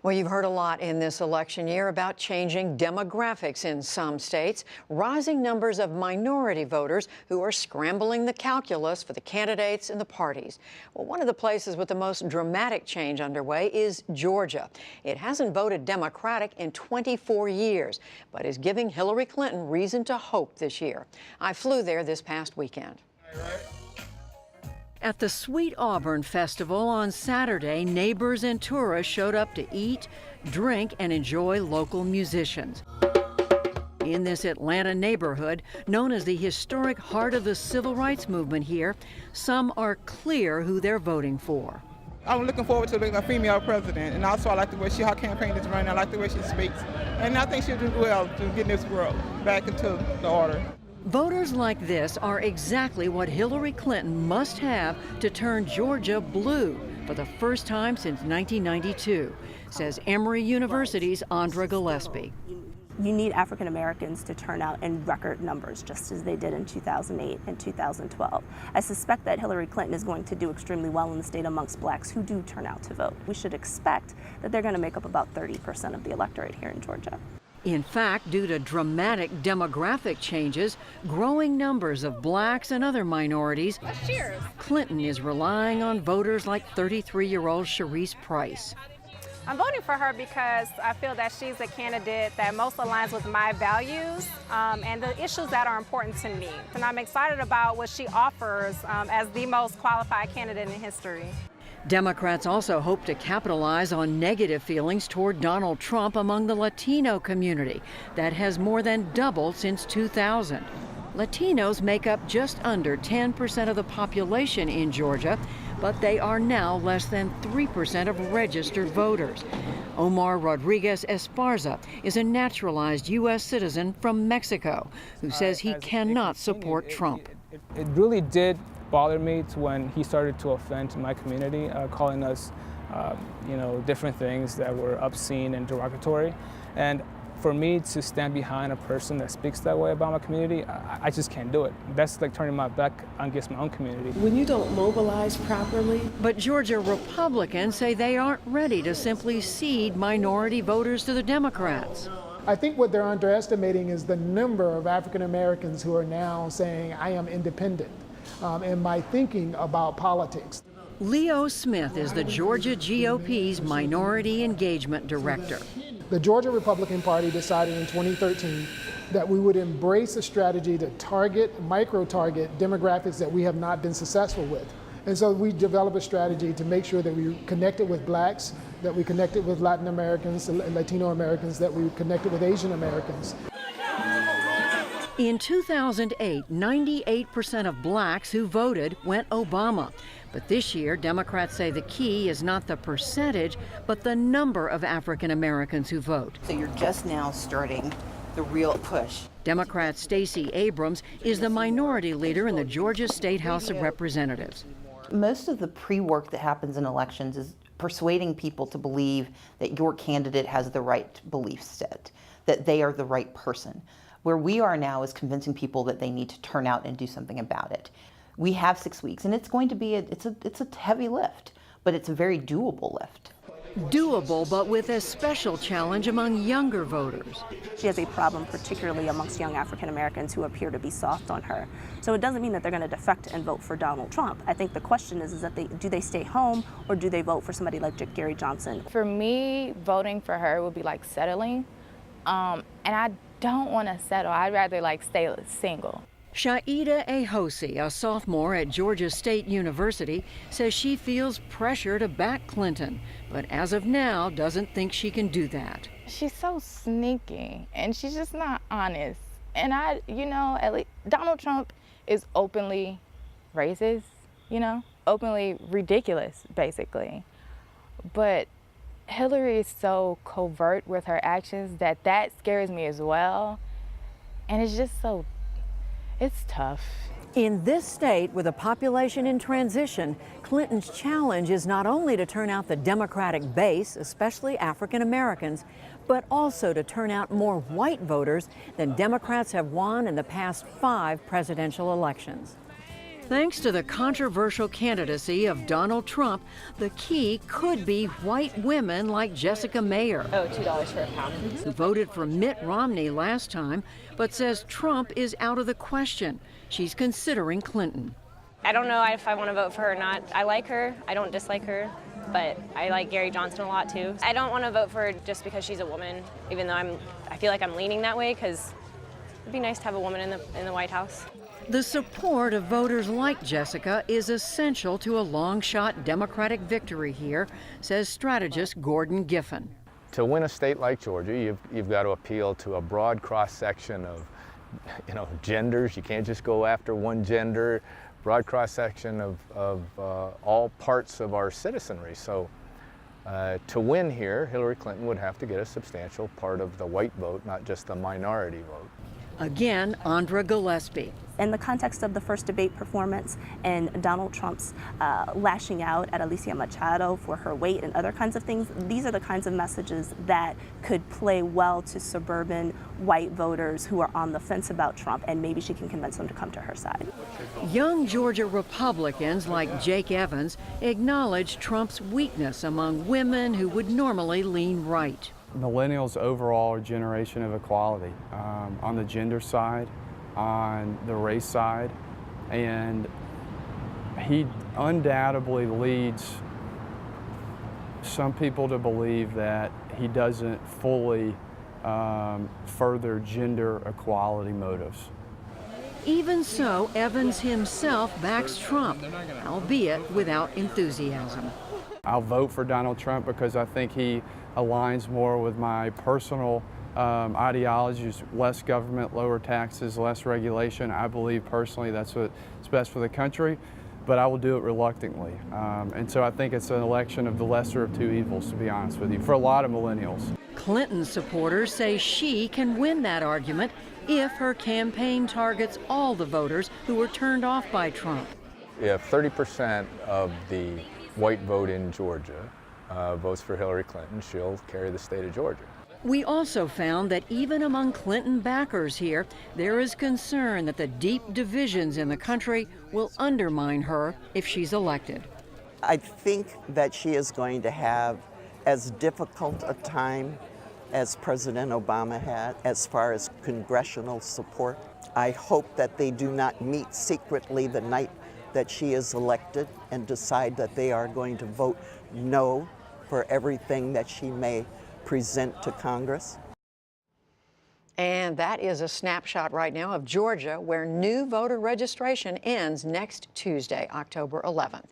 Well, you've heard a lot in this election year about changing demographics in some states, rising numbers of minority voters who are scrambling the calculus for the candidates and the parties. Well, one of the places with the most dramatic change underway is Georgia. It hasn't voted Democratic in 24 years, but is giving Hillary Clinton reason to hope this year. I flew there this past weekend. At the Sweet Auburn Festival on Saturday, neighbors and tourists showed up to eat, drink, and enjoy local musicians. In this Atlanta neighborhood, known as the historic heart of the civil rights movement here, some are clear who they're voting for. I'm looking forward to a female president, and also I like the way her campaign is running. I like the way she speaks, and I think she'll do well to get this world back into the order. Voters like this are exactly what Hillary Clinton must have to turn Georgia blue for the first time since 1992, says Emory University's Andra Gillespie. You need African Americans to turn out in record numbers, just as they did in 2008 and 2012. I suspect that Hillary Clinton is going to do extremely well in the state amongst blacks who do turn out to vote. We should expect that they're going to make up about 30% of the electorate here in Georgia. In fact, due to dramatic demographic changes, growing numbers of blacks and other minorities, Clinton is relying on voters like 33-year-old Sharice Price. I'm voting for her because I feel that she's a candidate that most aligns with my values and the issues that are important to me. And I'm excited about what she offers as the most qualified candidate in history. Democrats also hope to capitalize on negative feelings toward Donald Trump among the Latino community. That has more than doubled since 2000. Latinos make up just under 10% of the population in Georgia, but they are now less than 3% of registered voters. Omar Rodriguez Esparza is a naturalized U.S. citizen from Mexico who says he cannot support Trump. It really did bother me when he started to offend my community, calling us, different things that were obscene and derogatory. And for me to stand behind a person that speaks that way about my community, I just can't do it. That's like turning my back against my own community. When you don't mobilize properly. But Georgia Republicans say they aren't ready to simply cede minority voters to the Democrats. I think what they're underestimating is the number of African Americans who are now saying, I am independent in my thinking about politics. Leo Smith is the Georgia GOP's Minority Engagement Director. The Georgia Republican Party decided in 2013 that we would embrace a strategy to micro-target demographics that we have not been successful with. And so we developed a strategy to make sure that we connected with blacks, that we connected with Latin Americans, Latino Americans, that we connected with Asian Americans. In 2008, 98% of blacks who voted went Obama. But this year, Democrats say the key is not the percentage, but the number of African Americans who vote. So you're just now starting the real push. Democrat Stacey Abrams is the minority leader in the Georgia State House of Representatives. Most of the pre-work that happens in elections is persuading people to believe that your candidate has the right belief set, that they are the right person. Where we are now is convincing people that they need to turn out and do something about it. We have 6 weeks, and it's going to be it's a heavy lift, but it's a very doable lift. Doable, but with a special challenge among younger voters. She has a problem, particularly amongst young African Americans who appear to be soft on her. So it doesn't mean that they're going to defect and vote for Donald Trump. I think the question is that do they stay home or do they vote for somebody like Gary Johnson? For me, voting for her would be like settling, and I don't want to settle. I'd rather stay single. Shaida Ahosi, a sophomore at Georgia State University, says she feels pressure to back Clinton, but as of now doesn't think she can do that. She's so sneaky, and she's just not honest. And at least Donald Trump is openly racist, openly ridiculous, basically. But Hillary is so covert with her actions that scares me as well. And it's just it's tough. In this state, with a population in transition, Clinton's challenge is not only to turn out the Democratic base, especially African Americans, but also to turn out more white voters than Democrats have won in the past 5 presidential elections. Thanks to the controversial candidacy of Donald Trump, the key could be white women like Jessica Mayer, Oh, $2 for a pound. who voted for Mitt Romney last time, but says Trump is out of the question. She's considering Clinton. I don't know if I want to vote for her or not. I like her. I don't dislike her. But I like Gary Johnson a lot too. I don't want to vote for her just because she's a woman, even though I feel like I'm leaning that way, because it'd be nice to have a woman in the White House. The support of voters like Jessica is essential to a long-shot Democratic victory here, says strategist Gordon Giffen. To win a state like Georgia, you've got to appeal to a broad cross-section of, genders. You can't just go after one gender. Broad cross-section of all parts of our citizenry. So to win here, Hillary Clinton would have to get a substantial part of the white vote, not just the minority vote. Again, Andra Gillespie. In the context of the first debate performance and Donald Trump's lashing out at Alicia Machado for her weight and other kinds of things, these are the kinds of messages that could play well to suburban white voters who are on the fence about Trump, and maybe she can convince them to come to her side. Young Georgia Republicans like Jake Evans acknowledge Trump's weakness among women who would normally lean right. Millennials overall are a generation of equality on the gender side, on the race side, and he undoubtedly leads some people to believe that he doesn't fully further gender equality motives. Even so, Evans himself backs Trump, albeit without enthusiasm. I'll vote for Donald Trump because I think he aligns more with my personal ideologies: less government, lower taxes, less regulation. I believe personally that's what's best for the country, but I will do it reluctantly. And so I think it's an election of the lesser of two evils, to be honest with you, for a lot of millennials. Clinton supporters say she can win that argument if her campaign targets all the voters who were turned off by Trump. If 30% of the white vote in Georgia votes for Hillary Clinton, she'll carry the state of Georgia. We also found that even among Clinton backers here, there is concern that the deep divisions in the country will undermine her if she's elected. I think that she is going to have as difficult a time as President Obama had as far as congressional support. I hope that they do not meet secretly the night that she is elected and decide that they are going to vote no for everything that she may present to Congress. And that is a snapshot right now of Georgia, where new voter registration ends next Tuesday, October 11th.